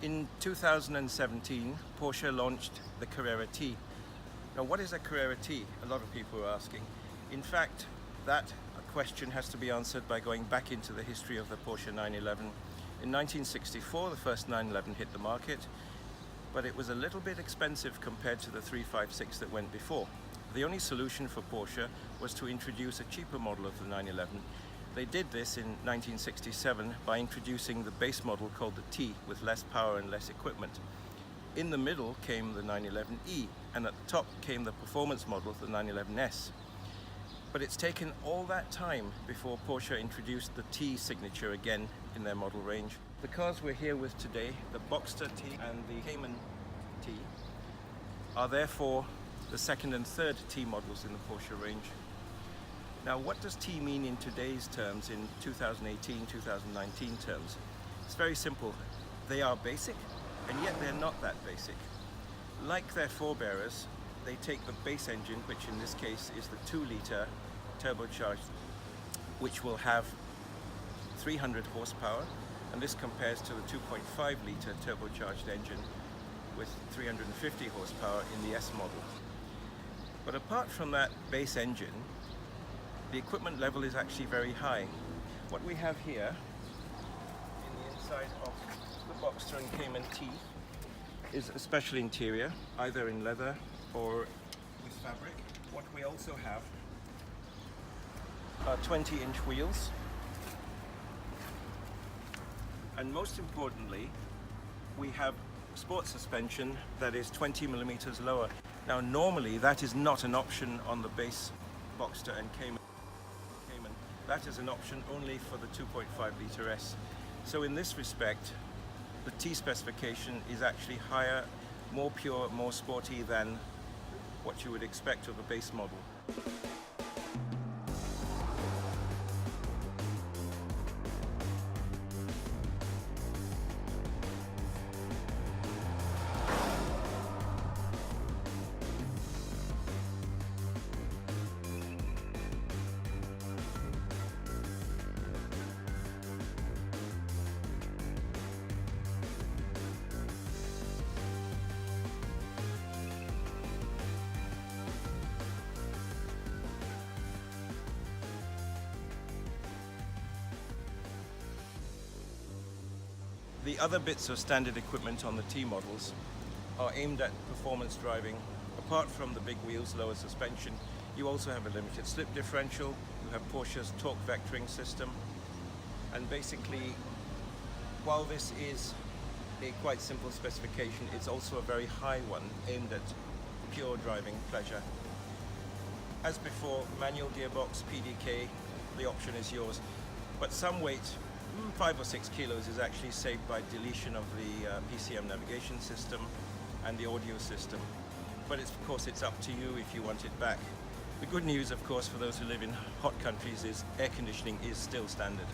In 2017, Porsche launched the Carrera T. Now, what is a Carrera T? A lot of people are asking. In fact, that question has to be answered by going back into the history of the Porsche 911. In 1964, the first 911 hit the market, but it was a little bit expensive compared to the 356 that went before. The only solution for Porsche was to introduce a cheaper model of the 911. They did this in 1967 by introducing the base model called the T with less power and less equipment. In the middle came the 911E, and at the top came the performance model, the 911S. But it's taken all that time before Porsche introduced the T signature again in their model range. The cars we're here with today, the Boxster T and the Cayman T, are therefore the second and third T models in the Porsche range. Now, what does T mean in today's terms, in 2018, 2019 terms? It's very simple. They are basic, and yet they're not that basic. Like their forebearers, they take the base engine, which in this case is the 2-litre turbocharged, which will have 300 horsepower, and this compares to the 2.5-litre turbocharged engine with 350 horsepower in the S model. But apart from that base engine, the equipment level is actually very high. What we have here in the inside of the Boxster and Cayman T is a special interior, either in leather or with fabric. What we also have are 20-inch wheels, and most importantly, we have sport suspension that is 20 millimeters lower. Now, normally that is not an option on the base Boxster and Cayman. That is an option only for the 2.5-litre S. So in this respect, the T specification is actually higher, more pure, more sporty than what you would expect of a base model. The other bits of standard equipment on the T models are aimed at performance driving. Apart from the big wheels, lower suspension, you also have a limited slip differential, you have Porsche's torque vectoring system, and basically, while this is a quite simple specification, it's also a very high one aimed at pure driving pleasure. As before, manual gearbox, PDK, the option is yours, but some weight, 5 or 6 kilos, is actually saved by deletion of the PCM navigation system and the audio system. But of course it's up to you if you want it back. The good news, of course, for those who live in hot countries is air conditioning is still standard.